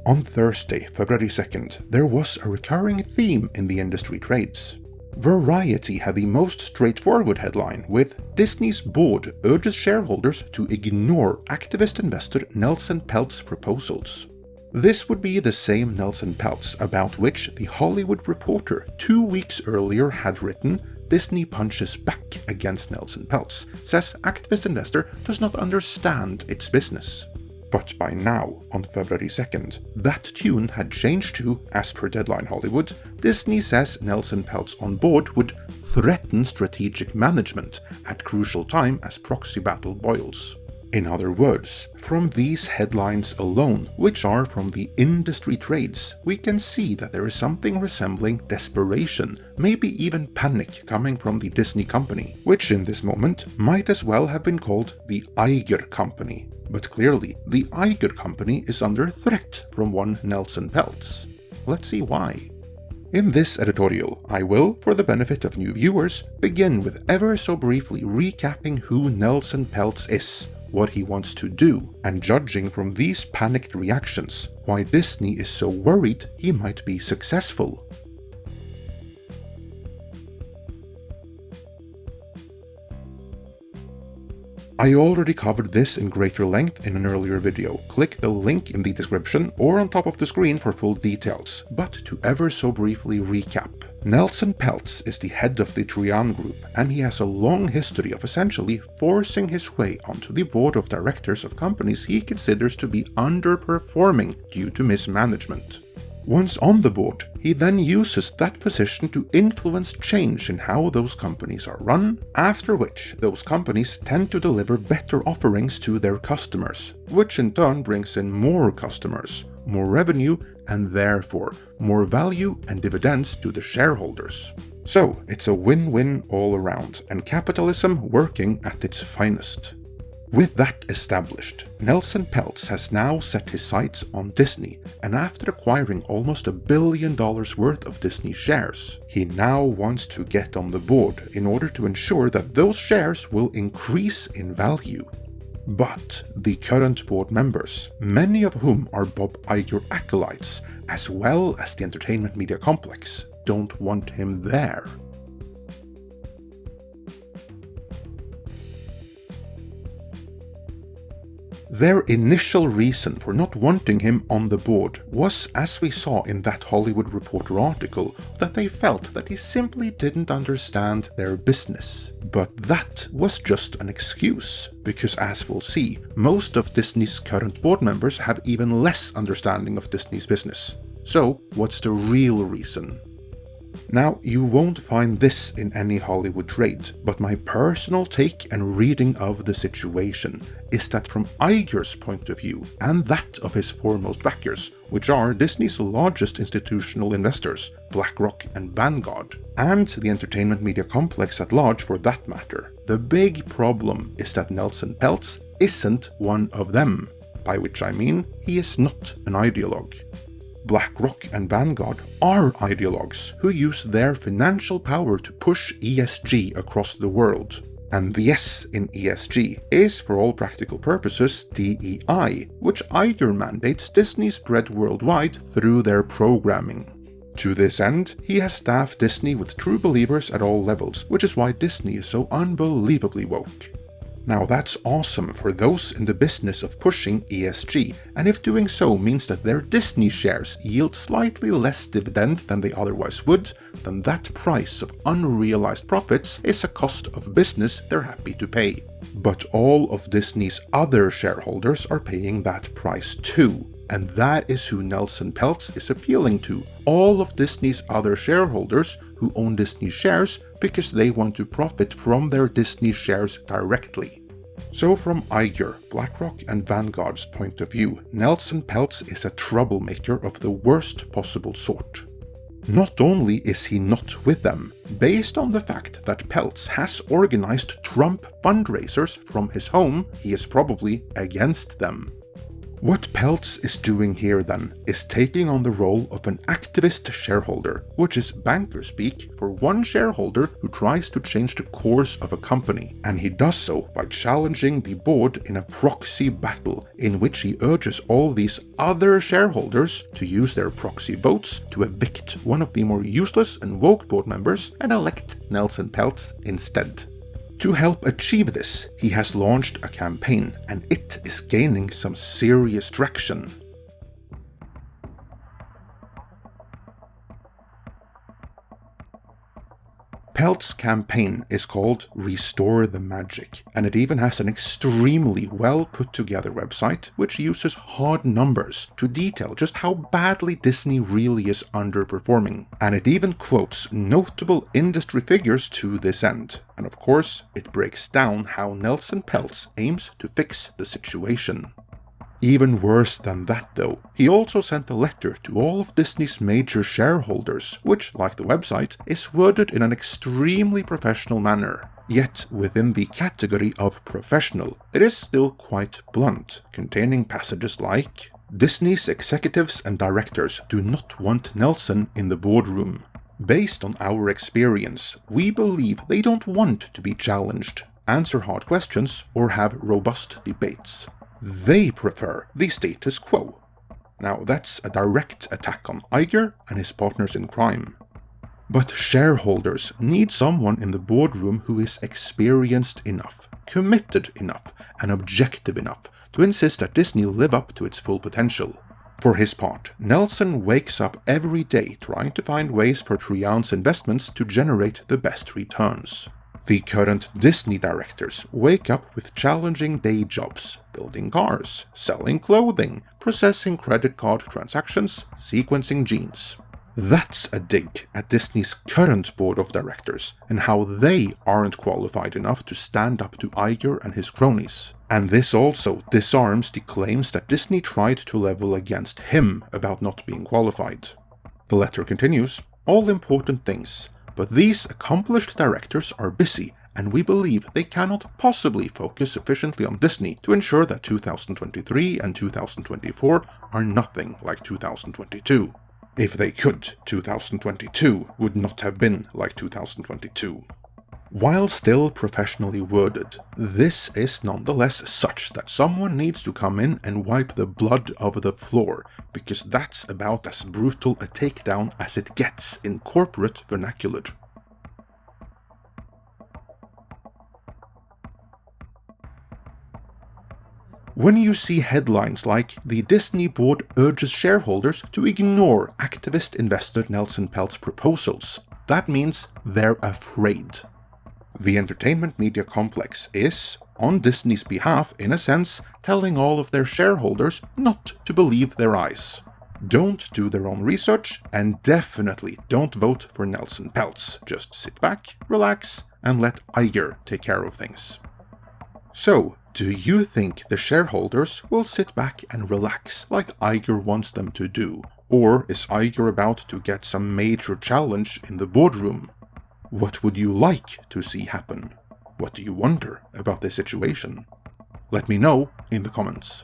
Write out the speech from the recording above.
On Thursday, February 2nd, there was a recurring theme in the industry trades. Variety had the most straightforward headline with Disney's board urges shareholders to ignore activist investor Nelson Peltz's proposals. This would be the same Nelson Peltz about which the Hollywood Reporter 2 weeks earlier had written, Disney punches back against Nelson Peltz, says activist investor does not understand its business. But by now, on February 2nd, that tune had changed to, as per Deadline Hollywood, Disney says Nelson Peltz on board would threaten strategic management at crucial time as proxy battle boils. In other words, from these headlines alone, which are from the industry trades, we can see that there is something resembling desperation, maybe even panic coming from the Disney company, which in this moment might as well have been called the Iger company. But clearly, the Iger company is under threat from one Nelson Peltz. Let's see why. In this editorial, I will, for the benefit of new viewers, begin with ever so briefly recapping who Nelson Peltz is, what he wants to do, and judging from these panicked reactions, why Disney is so worried he might be successful. I already covered this in greater length in an earlier video. Click the link in the description or on top of the screen for full details, but to ever so briefly recap. Nelson Peltz is the head of the Trian Group, and he has a long history of essentially forcing his way onto the board of directors of companies he considers to be underperforming due to mismanagement. Once on the board, he then uses that position to influence change in how those companies are run, after which those companies tend to deliver better offerings to their customers, which in turn brings in more customers, more revenue, and therefore more value and dividends to the shareholders. So it's a win-win all around, and capitalism working at its finest. With that established, Nelson Peltz has now set his sights on Disney, and after acquiring almost $1 billion worth of Disney shares, he now wants to get on the board in order to ensure that those shares will increase in value. But the current board members, many of whom are Bob Iger acolytes, as well as the entertainment media complex, don't want him there. Their initial reason for not wanting him on the board was, as we saw in that Hollywood Reporter article, that they felt that he simply didn't understand their business. But that was just an excuse, because as we'll see, most of Disney's current board members have even less understanding of Disney's business. So, what's the real reason? Now, you won't find this in any Hollywood trade, but my personal take and reading of the situation is that from Iger's point of view, and that of his foremost backers, which are Disney's largest institutional investors, BlackRock and Vanguard, and the entertainment media complex at large for that matter, the big problem is that Nelson Peltz isn't one of them, by which I mean he is not an ideologue. BlackRock and Vanguard are ideologues who use their financial power to push ESG across the world. And the S in ESG is, for all practical purposes, DEI, which Iger mandates Disney spread worldwide through their programming. To this end, he has staffed Disney with true believers at all levels, which is why Disney is so unbelievably woke. Now that's awesome for those in the business of pushing ESG, and if doing so means that their Disney shares yield slightly less dividend than they otherwise would, then that price of unrealized profits is a cost of business they're happy to pay. But all of Disney's other shareholders are paying that price too. And that is who Nelson Peltz is appealing to, all of Disney's other shareholders who own Disney shares because they want to profit from their Disney shares directly. So from Iger, BlackRock and Vanguard's point of view, Nelson Peltz is a troublemaker of the worst possible sort. Not only is he not with them, based on the fact that Peltz has organized Trump fundraisers from his home, he is probably against them. What Peltz is doing here then is taking on the role of an activist shareholder, which is banker speak for one shareholder who tries to change the course of a company, and he does so by challenging the board in a proxy battle in which he urges all these other shareholders to use their proxy votes to evict one of the more useless and woke board members and elect Nelson Peltz instead. To help achieve this, he has launched a campaign, and it is gaining some serious traction. Peltz's campaign is called Restore the Magic, and it even has an extremely well put together website which uses hard numbers to detail just how badly Disney really is underperforming, and it even quotes notable industry figures to this end. And of course, it breaks down how Nelson Peltz aims to fix the situation. Even worse than that though, he also sent a letter to all of Disney's major shareholders, which, like the website, is worded in an extremely professional manner. Yet, within the category of professional, it is still quite blunt, containing passages like, "Disney's executives and directors do not want Nelson in the boardroom. Based on our experience, we believe they don't want to be challenged, answer hard questions, or have robust debates. They prefer the status quo." Now that's a direct attack on Iger and his partners in crime. But shareholders need someone in the boardroom who is experienced enough, committed enough, and objective enough to insist that Disney live up to its full potential. For his part, Nelson wakes up every day trying to find ways for Trian's investments to generate the best returns. The current Disney directors wake up with challenging day jobs, building cars, selling clothing, processing credit card transactions, sequencing genes. That's a dig at Disney's current board of directors and how they aren't qualified enough to stand up to Iger and his cronies. And this also disarms the claims that Disney tried to level against him about not being qualified. The letter continues, "All important things. But these accomplished directors are busy, and we believe they cannot possibly focus sufficiently on Disney to ensure that 2023 and 2024 are nothing like 2022. If they could, 2022 would not have been like 2022. While still professionally worded, this is nonetheless such that someone needs to come in and wipe the blood off the floor, because that's about as brutal a takedown as it gets in corporate vernacular. When you see headlines like "The Disney Board urges shareholders to ignore activist investor Nelson Peltz proposals," that means they're afraid. The entertainment media complex is, on Disney's behalf in a sense, telling all of their shareholders not to believe their eyes. Don't do their own research, and definitely don't vote for Nelson Peltz. Just sit back, relax, and let Iger take care of things. So, do you think the shareholders will sit back and relax like Iger wants them to do? Or is Iger about to get some major challenge in the boardroom? What would you like to see happen? What do you wonder about this situation? Let me know in the comments.